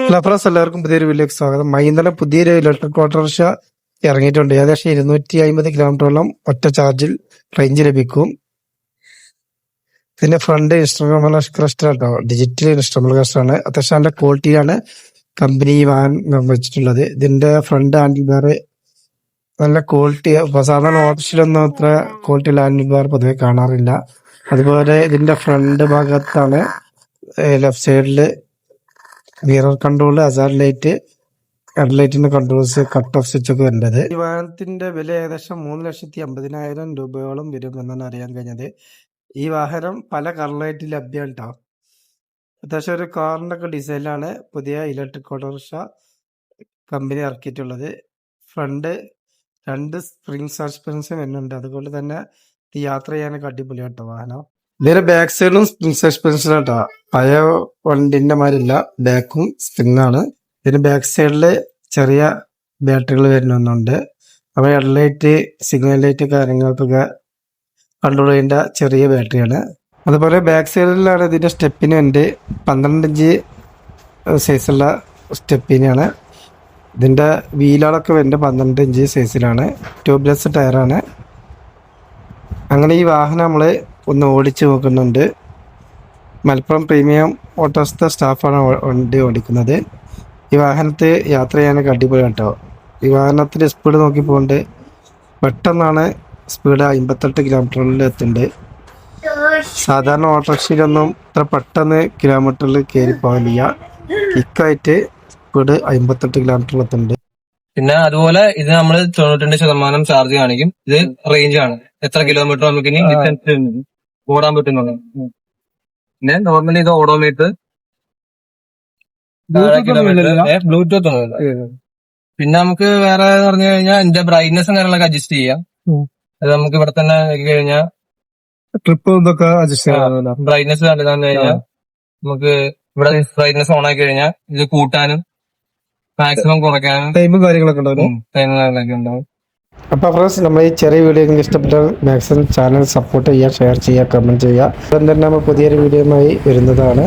Friends എല്ലാവർക്കും പുതിയൊരു വീഡിയോക്ക് സ്വാഗതം. ഇന്നലെ പുതിയൊരു ഇലക്ട്രിക് ഓട്ടോറിക്ഷ ഇറങ്ങിയിട്ടുണ്ട്. ഏകദേശം 250 കിലോമീറ്ററോളം ഒറ്റ ചാർജിൽ റേഞ്ച് ലഭിക്കും. ഇതിന്റെ ഫ്രണ്ട് ഇൻസ്ട്രുമെന്റ് ക്ലസ്റ്റർ കേട്ടോ, ഡിജിറ്റൽ ഇൻസ്ട്രുമെന്റ് ക്ലസ്റ്റർ ആണ്. അത്യാവശ്യം നല്ല ക്വാളിറ്റിയാണ് കമ്പനി ഈ വാഹനം നിർമ്മിച്ചിട്ടുള്ളത്. ഇതിന്റെ ഫ്രണ്ട് ഹാൻഡിൽ ബാർ നല്ല ക്വാളിറ്റി, സാധാരണ ഓട്ടോറിക്ഷയിലൊന്നും അത്ര ക്വാളിറ്റി ഹാൻഡിൽ ബാർ പൊതുവെ കാണാറില്ല. അതുപോലെ ഇതിന്റെ ഫ്രണ്ട് ഭാഗത്താണ് ലെഫ്റ്റ് സൈഡില് മിറർ കൺട്രോൾ, ഹസാർഡ് ലൈറ്റ്, ഹെഡ്ലൈറ്റിന്റെ കൺട്രോൾസ്, കട്ട് ഓഫ് സ്വിച്ച് ഒക്കെ വരുന്നത്. ഈ വാഹനത്തിന്റെ വില ഏകദേശം 3,50,000 രൂപയോളം വരും എന്നാണ് അറിയാൻ കഴിഞ്ഞത്. ഈ വാഹനം പല കളറിലായിട്ട് ലഭ്യമാണ് കേട്ടോ. അത്യാവശ്യം ഒരു കാറിന്റെ ഒക്കെ ഡിസൈനിലാണ് പുതിയ ഇലക്ട്രിക് ഓട്ടോറിക്ഷ കമ്പനി ഇറക്കിയിട്ടുള്ളത്. ഫ്രണ്ട് 2 സ്പ്രിംഗ് സസ്പെൻഷൻ വരുന്നുണ്ട്. അതുകൊണ്ട് തന്നെ യാത്ര ചെയ്യാനൊക്കെ അടിപൊളിയാണ് കേട്ടോ വാഹനം. ഇതിന്റെ ബാക്ക് സൈഡിലും സ്പ്രിംഗ് സസ്പെൻഷൻ കേട്ടോ. പഴയ വണ്ടിന്റെ മാതിരില്ല, ബാക്കും സ്പ്രിംഗ് ആണ്. ഇതിന്റെ ബാക്ക് സൈഡില് ചെറിയ ബാറ്ററികൾ വരുന്നുണ്ട്. അപ്പൊ ഹെഡ്ലൈറ്റ്, സിഗ്നൽ ലൈറ്റ് കാര്യങ്ങൾക്കൊക്കെ കൺട്രോൾ ചെയ്യേണ്ട ചെറിയ ബാറ്ററിയാണ്. അതുപോലെ ബാക്ക് സൈഡിലാണ് ഇതിന്റെ സ്റ്റെപ്പിന് ഉണ്ട്. 12 ഇഞ്ച് സൈസുള്ള സ്റ്റെപ്പിനാണ്. ഇതിന്റെ വീലുകളൊക്കെ വരുന്നത് 12 ഇഞ്ച് സൈസിലാണ്. ട്യൂബ്ലെസ് ടയറാണ്. അങ്ങനെ ഈ വാഹനം നമ്മള് ഒന്ന് ഓടിച്ചു നോക്കുന്നുണ്ട്. മലപ്പുറം പ്രീമിയം ഓട്ടോസിന്റെ സ്റ്റാഫാണ് വണ്ടി ഓടിക്കുന്നത്. ഈ വാഹനത്തിൽ യാത്ര ചെയ്യാനൊക്കെ അടിപൊളി കേട്ടോ. ഈ വാഹനത്തിന്റെ സ്പീഡ് നോക്കി പോണ്ട് പെട്ടെന്നാണ് സ്പീഡ് 58 കിലോമീറ്ററിൽ എത്തുന്നുണ്ട്. സാധാരണ ഓട്ടോറിക്ഷയിലൊന്നും ഇത്ര പെട്ടെന്ന് കിലോമീറ്ററിൽ കയറി പോകില്ല. കിക്കായിട്ട് സ്പീഡ് 58 കിലോമീറ്ററിൽ എത്തുന്നുണ്ട്. പിന്നെ അതുപോലെ ഇത് നമ്മൾ 92% ചാർജ് കാണിക്കും. ഇത് റേഞ്ച് ആണ്, എത്ര കിലോമീറ്റർ നമുക്ക് ഇനി ഡിസ്റ്റൻസ് ഓടാൻ പറ്റുന്നുണ്ട്. പിന്നെ നോർമലി ഇത് ഓഡോമീറ്റർ, ബ്ലൂടൂത്ത് ഒന്നുമില്ല. പിന്നെ നമുക്ക് വേറെ പറഞ്ഞു കഴിഞ്ഞാൽ ഇതിന്റെ ബ്രൈറ്റ്നസും കാര്യങ്ങളൊക്കെ അഡ്ജസ്റ്റ് ചെയ്യാം. അത് നമുക്ക് ഇവിടെ തന്നെ നോക്കി കഴിഞ്ഞാൽ ട്രിപ്പ് ഇതൊക്കെ അഡ്ജസ്റ്റ് ചെയ്യാം. ബ്രൈറ്റ്നസ് കണ്ടു കഴിഞ്ഞാൽ നമുക്ക് ഇവിടെ ബ്രൈറ്റ്നസ് ഓൺ ആക്കി കഴിഞ്ഞാൽ ഇത് കൂട്ടാനും മാക്സിമം കുറയ്ക്കാനും ടൈമും കാര്യങ്ങളൊക്കെ ഉണ്ടാവും. അപ്പൊ ഫ്രണ്ട്സ്, നമ്മൾ ഈ ചെറിയ വീഡിയോ ഇഷ്ടപ്പെട്ടാൽ മാക്സിമം ചാനൽ സപ്പോർട്ട് ചെയ്യുക, ഷെയർ ചെയ്യുക, കമന്റ് ചെയ്യുക. ഉടൻ തന്നെ നമ്മൾ പുതിയൊരു വീഡിയോയുമായി വരുന്നതാണ്.